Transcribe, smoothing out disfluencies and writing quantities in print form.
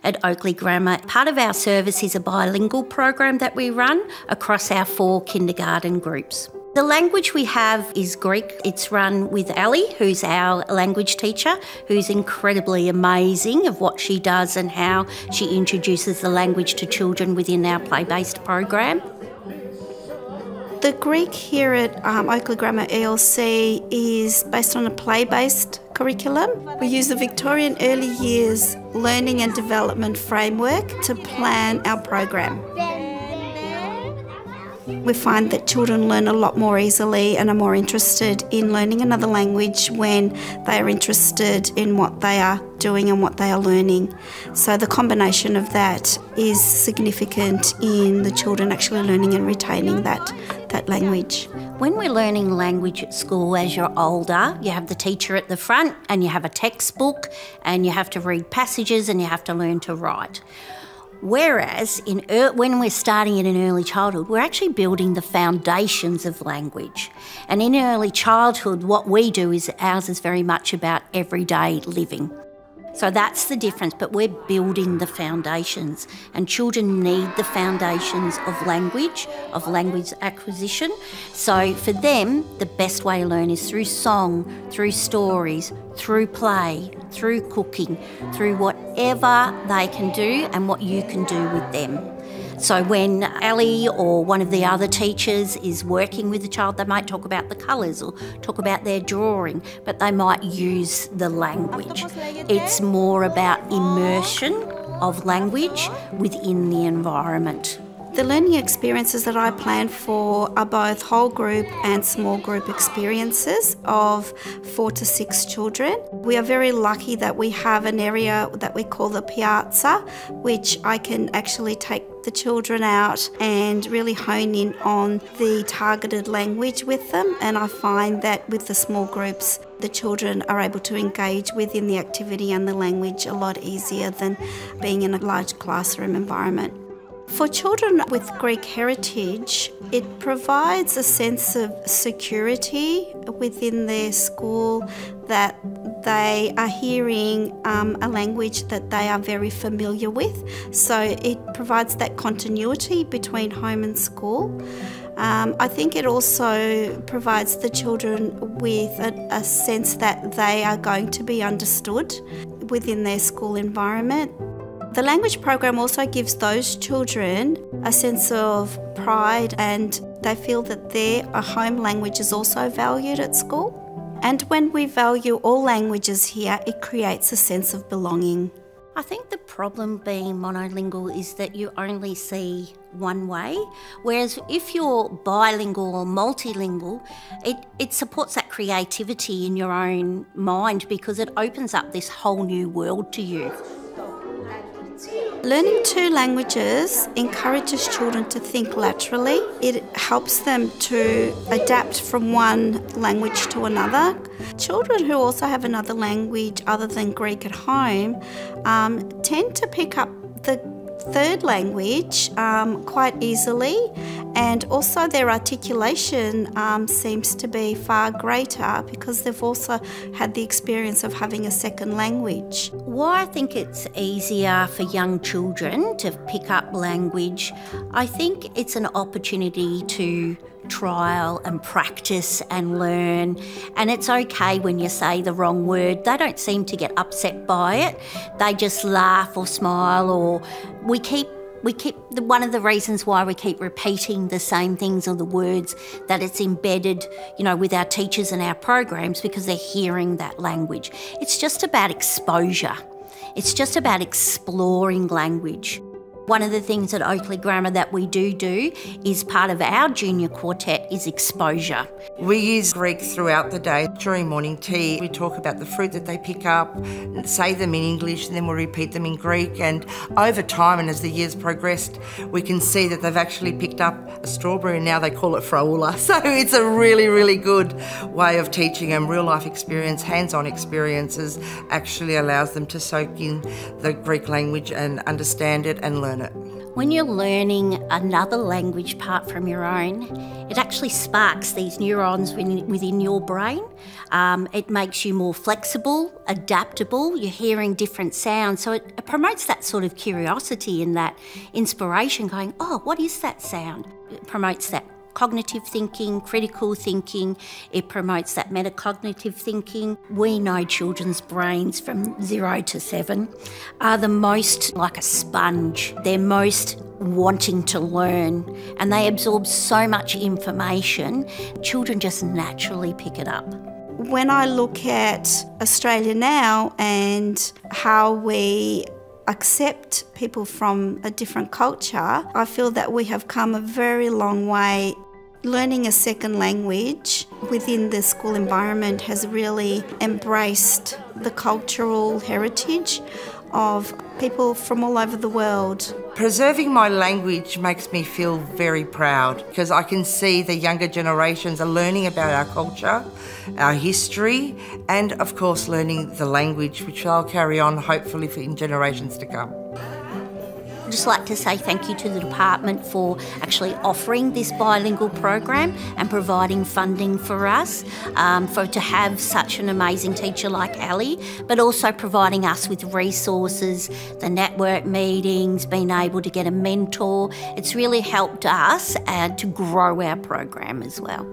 At Oakleigh Grammar, part of our service is a bilingual program that we run across our 4 kindergarten groups. The language we have is Greek. It's run with Ali, who's our language teacher, who's incredibly amazing of what she does and how she introduces the language to children within our play-based program. The Greek here at Oakleigh Grammar ELC is based on a play-based curriculum. We use the Victorian Early Years Learning and Development Framework to plan our program. We find that children learn a lot more easily and are more interested in learning another language when they are interested in what they are doing and what they are learning. So the combination of that is significant in the children actually learning and retaining that language. When we're learning language at school as you're older, you have the teacher at the front and you have a textbook and you have to read passages and you have to learn to write. Whereas when we're starting in early childhood, we're actually building the foundations of language. And in early childhood, what we do is ours is very much about everyday living. So that's the difference, but we're building the foundations, and children need the foundations of language acquisition. So for them, the best way to learn is through song, through stories, through play, through cooking, through whatever they can do and what you can do with them. So when Ali or one of the other teachers is working with the child, they might talk about the colours or talk about their drawing, but they might use the language. It's more about immersion of language within the environment. The learning experiences that I plan for are both whole group and small group experiences of 4 to 6 children. We are very lucky that we have an area that we call the piazza, which I can actually take the children out and really hone in on the targeted language with them. And I find that with the small groups, the children are able to engage within the activity and the language a lot easier than being in a large classroom environment. For children with Greek heritage, it provides a sense of security within their school, that they are hearing a language that they are very familiar with. So it provides that continuity between home and school. I think it also provides the children with a sense that they are going to be understood within their school environment. The language program also gives those children a sense of pride, and they feel that their home language is also valued at school. And when we value all languages here, it creates a sense of belonging. I think the problem being monolingual is that you only see one way, whereas if you're bilingual or multilingual, it supports that creativity in your own mind because it opens up this whole new world to you. Learning 2 languages encourages children to think laterally. It helps them to adapt from one language to another. Children who also have another language other than Greek at home tend to pick up the third language quite easily, and also their articulation seems to be far greater because they've also had the experience of having a second language. Why I think it's easier for young children to pick up language, I think it's an opportunity to trial and practice and learn, and it's okay when you say the wrong word. They don't seem to get upset by it. They just laugh or smile, or we keep one of the reasons why we keep repeating the same things or the words, that it's embedded, with our teachers and our programs, because they're hearing that language. It's just about exposure. It's just about exploring language. One of the things at Oakleigh Grammar that we do is part of our junior quartet is exposure. We use Greek throughout the day. During morning tea, we talk about the fruit that they pick up, and say them in English, and then we'll repeat them in Greek. And over time, and as the years progressed, we can see that they've actually picked up a strawberry, and now they call it fraula. So it's a really, really good way of teaching, and real-life experience, hands-on experiences actually allows them to soak in the Greek language and understand it and learn it. When you're learning another language apart from your own, it actually sparks these neurons within your brain. It makes you more flexible, adaptable, you're hearing different sounds. So it promotes that sort of curiosity and that inspiration, going, oh, what is that sound? It promotes that cognitive thinking, critical thinking. It promotes that metacognitive thinking. We know children's brains from 0 to 7 are the most like a sponge. They're most wanting to learn, and they absorb so much information. Children just naturally pick it up. When I look at Australia now and how we accept people from a different culture, I feel that we have come a very long way. Learning a second language within the school environment has really embraced the cultural heritage of people from all over the world. Preserving my language makes me feel very proud because I can see the younger generations are learning about our culture, our history, and of course learning the language, which I'll carry on hopefully in generations to come. I'd just like to say thank you to the department for actually offering this bilingual program and providing funding for us, to have such an amazing teacher like Ali, but also providing us with resources, the network meetings, being able to get a mentor. It's really helped us to grow our program as well.